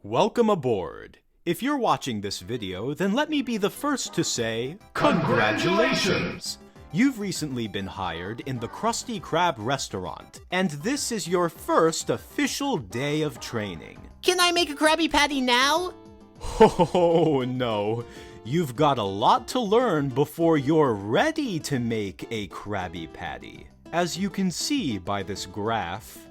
Welcome aboard. If you're watching this video, then let me be the first to say, congratulations! You've recently been hired in the Krusty Krab restaurant, and this is your first official day of training. Can I make a Krabby Patty now? Oh no, you've got a lot to learn before you're ready to make a Krabby Patty. As you can see by this graph,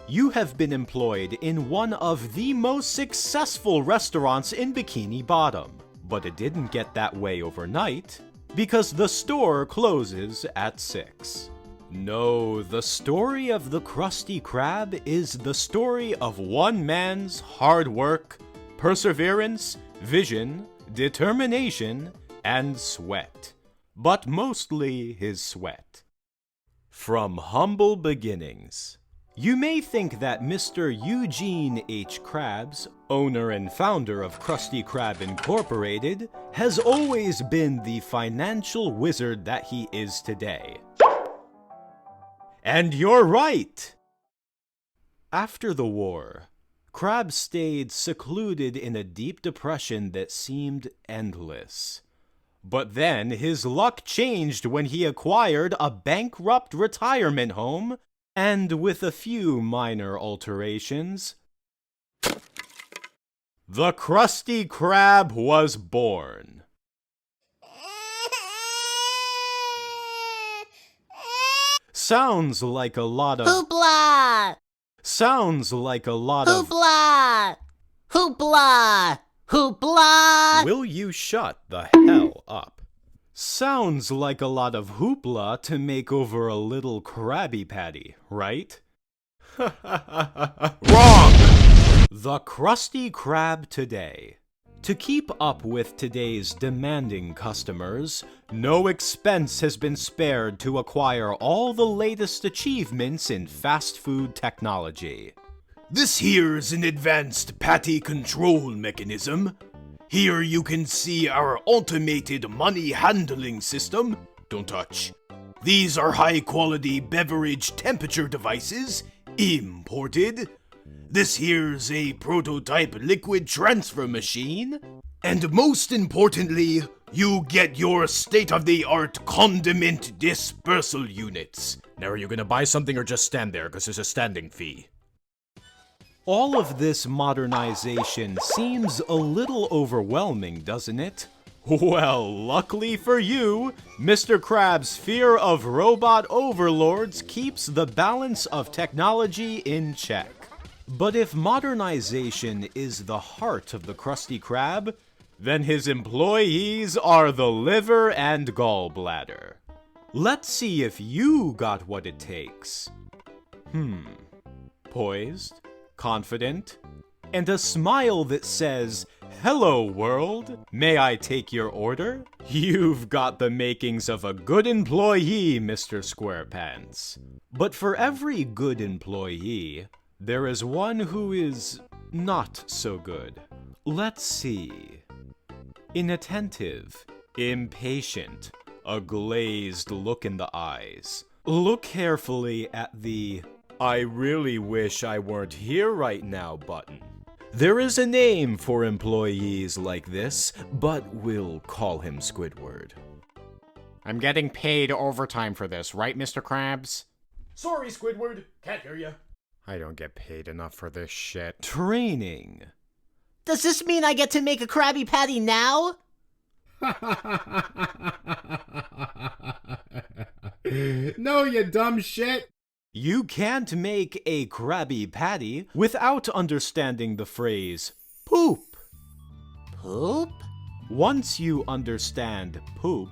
you have been employed in one of the most successful restaurants in Bikini Bottom. But it didn't get that way overnight, because the store closes at 6. No, the story of the Krusty Krab is the story of one man's hard work, perseverance, vision, determination, and sweat. But mostly his sweat. From humble beginnings. You may think that Mr. Eugene H. Krabs, owner and founder of Krusty Krab Incorporated, has always been the financial wizard that he is today. And you're right! After the war, Krabs stayed secluded in a deep depression that seemed endless. But then his luck changed when he acquired a bankrupt retirement home, and with a few minor alterations, the Krusty Krab was born. Sounds like a lot of... Hoopla! Sounds like a lot of... Hoopla! Hoopla! Hoopla! Will you shut the hell up? Sounds like a lot of hoopla to make over a little Krabby Patty, right? Wrong! The Krusty Krab today. To keep up with today's demanding customers, no expense has been spared to acquire all the latest achievements in fast food technology. This here's an advanced patty control mechanism. Here you can see our automated money handling system. Don't touch. These are high-quality beverage temperature devices, imported. This here's a prototype liquid transfer machine. And most importantly, you get your state-of-the-art condiment dispersal units. Now are you gonna buy something or just stand there, because there's a standing fee? All of this modernization seems a little overwhelming, doesn't it? Well, luckily for you, Mr. Krab's fear of robot overlords keeps the balance of technology in check. But if modernization is the heart of the Krusty Krab, then his employees are the liver and gallbladder. Let's see if you got what it takes. Poised, confident, and a smile that says, "Hello, world. May I take your order?" You've got the makings of a good employee, Mr. Squarepants. But for every good employee, there is one who is not so good. Let's see. Inattentive, impatient, a glazed look in the eyes. Look carefully at the "I really wish I weren't here right now" button. There is a name for employees like this, but we'll call him Squidward. I'm getting paid overtime for this, right, Mr. Krabs? Sorry, Squidward. Can't hear you. I don't get paid enough for this shit. Training. Does this mean I get to make a Krabby Patty now? No, you dumb shit! You can't make a Krabby Patty without understanding the phrase poop. Poop? Once you understand poop,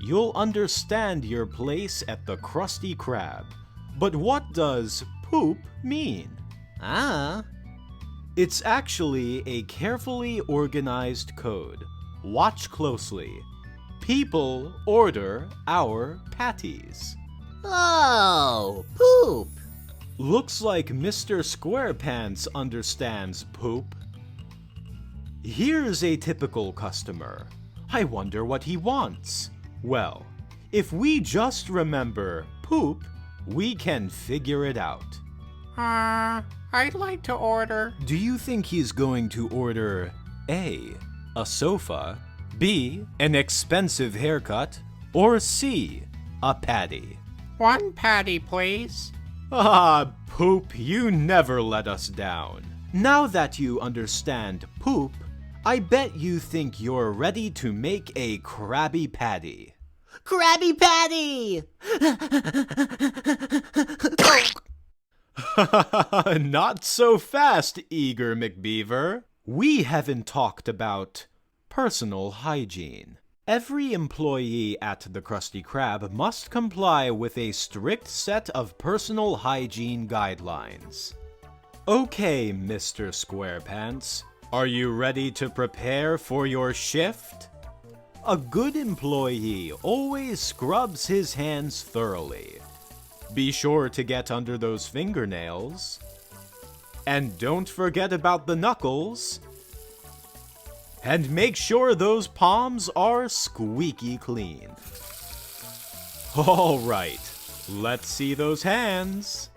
you'll understand your place at the Krusty Krab. But what does poop mean? It's actually a carefully organized code. Watch closely. People order our patties. Oh, poop. Looks like Mr. Squarepants understands poop. Here's a typical customer. I wonder what he wants. Well, if we just remember poop, we can figure it out. I'd like to order. Do you think he's going to order A, a sofa, B, an expensive haircut, or C, a patty? 1 patty, please. Ah, Poop, you never let us down. Now that you understand Poop, I bet you think you're ready to make a Krabby Patty. Krabby Patty! Not so fast, Eager McBeaver. We haven't talked about personal hygiene. Every employee at the Krusty Krab must comply with a strict set of personal hygiene guidelines. Okay, Mr. SquarePants, are you ready to prepare for your shift? A good employee always scrubs his hands thoroughly. Be sure to get under those fingernails. And don't forget about the knuckles. And make sure those palms are squeaky clean. All right, let's see those hands.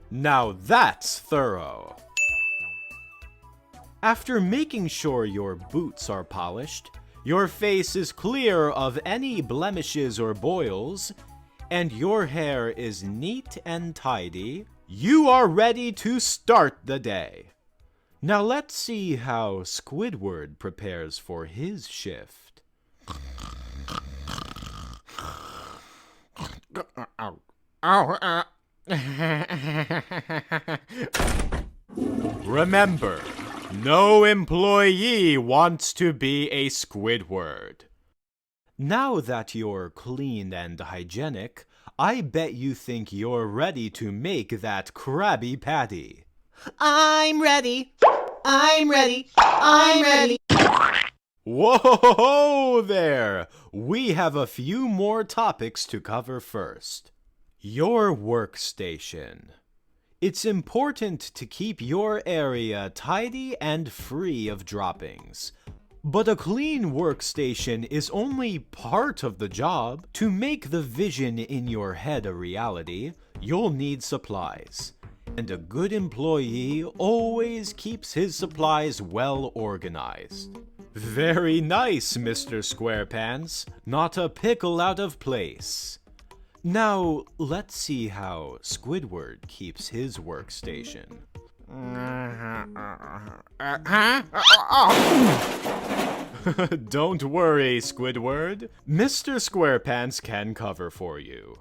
Now that's thorough. After making sure your boots are polished, your face is clear of any blemishes or boils, and your hair is neat and tidy, you are ready to start the day. Now let's see how Squidward prepares for his shift. Remember, no employee wants to be a Squidward. Now that you're clean and hygienic, I bet you think you're ready to make that Krabby Patty. I'm ready. I'm ready. I'm ready. Whoa there! We have a few more topics to cover first. Your workstation. It's important to keep your area tidy and free of droppings. But a clean workstation is only part of the job. To make the vision in your head a reality, you'll need supplies. And a good employee always keeps his supplies well organized. Very nice, Mr. SquarePants. Not a pickle out of place. Now, let's see how Squidward keeps his workstation. Don't worry, Squidward. Mr. SquarePants can cover for you.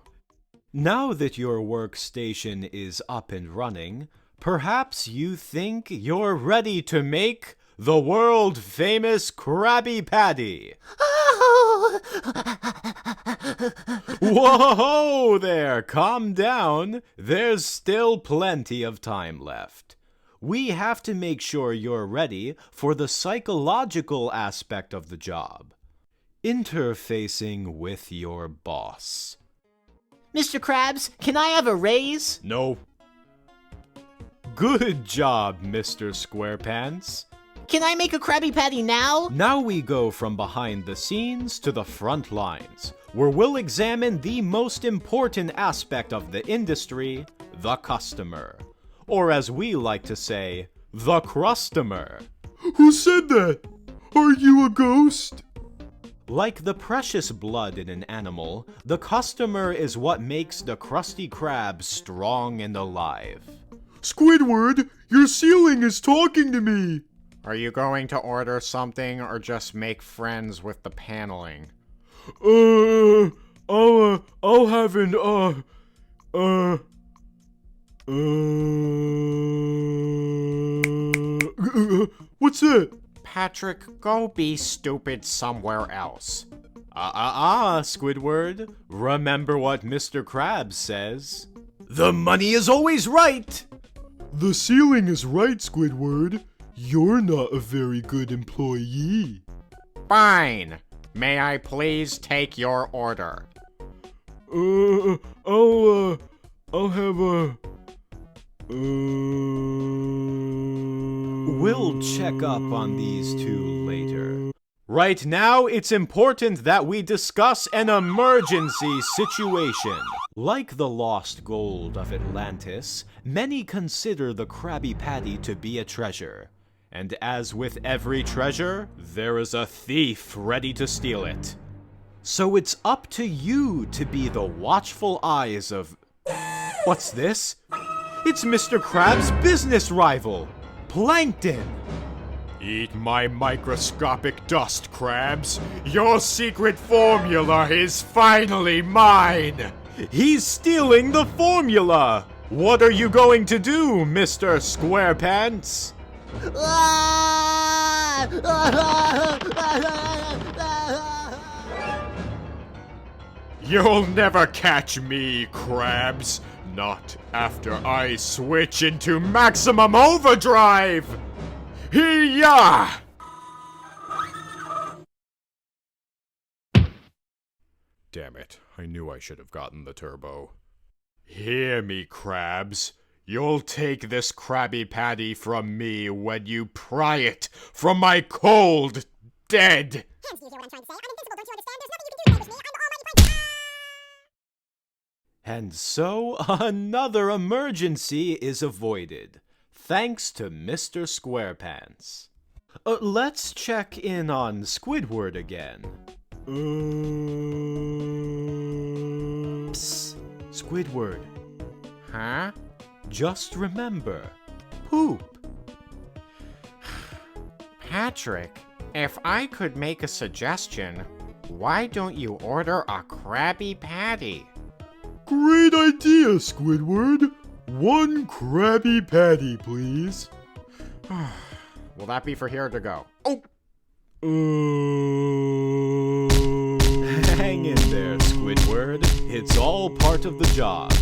Now that your workstation is up and running, perhaps you think you're ready to make the world-famous Krabby Patty. Oh! Whoa there! Calm down. There's still plenty of time left. We have to make sure you're ready for the psychological aspect of the job. Interfacing with your boss. Mr. Krabs, can I have a raise? No. Good job, Mr. SquarePants. Can I make a Krabby Patty now? Now we go from behind the scenes to the front lines, where we'll examine the most important aspect of the industry, the customer. Or as we like to say, the Krustomer. Who said that? Are you a ghost? Like the precious blood in an animal, the customer is what makes the Krusty Krab strong and alive. Squidward, your ceiling is talking to me. Are you going to order something or just make friends with the paneling? I'll have an, what's that? Patrick, go be stupid somewhere else. Squidward. Remember what Mr. Krabs says. The money is always right! The ceiling is right, Squidward. You're not a very good employee. Fine. May I please take your order? I'll have a... We'll check up on these two later. Right now, it's important that we discuss an emergency situation. Like the lost gold of Atlantis, many consider the Krabby Patty to be a treasure. And as with every treasure, there is a thief ready to steal it. So it's up to you to be the watchful eyes of... What's this? It's Mr. Krab's business rival, Plankton! Eat my microscopic dust, Krabs. Your secret formula is finally mine! He's stealing the formula! What are you going to do, Mr. Squarepants? You'll never catch me, Krabs. Not after I switch into maximum overdrive! Hee-yah! Damn it, I knew I should have gotten the turbo. Hear me, Krabs. You'll take this Krabby Patty from me when you pry it from my cold, dead... Hence, do you hear what I'm trying to say? I'm invincible, don't you understand? There's nothing you can do to ambush me. I'm almighty punch. And so, another emergency is avoided, thanks to Mr. Squarepants. Let's check in on Squidward again. Psst, Squidward. Huh? Just remember, poop. Patrick, if I could make a suggestion, why don't you order a Krabby Patty? Great idea, Squidward. One Krabby Patty, please. Will that be for here to go? Oh! Hang in there, Squidward. It's all part of the job.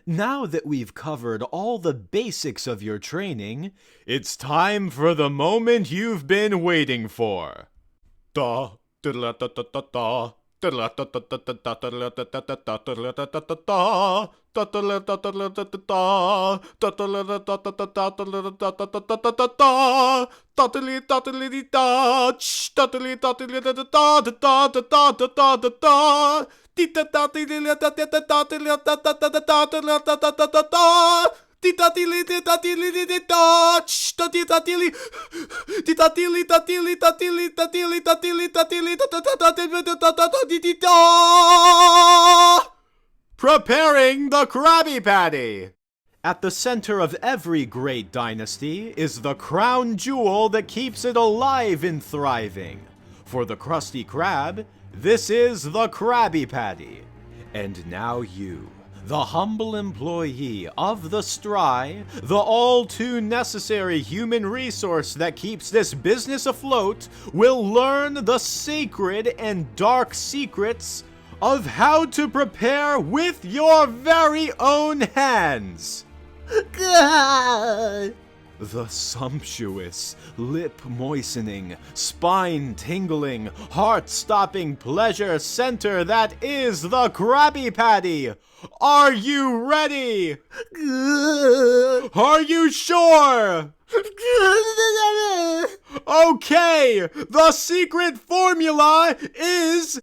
Now that we've covered all the basics of your training, it's time for the moment you've been waiting for. Da, da, da, da, da, da. Preparing the Krabby Patty! At the center of every great dynasty is the crown jewel that keeps it alive and thriving. For the Krusty Krab, this is the Krabby Patty. And now you, the humble employee of the Stry, the all-too-necessary human resource that keeps this business afloat, will learn the sacred and dark secrets of how to prepare with your very own hands. God. The sumptuous, lip-moistening, spine-tingling, heart-stopping pleasure center that is the Krabby Patty. Are you ready? Are you sure? Okay, the secret formula is...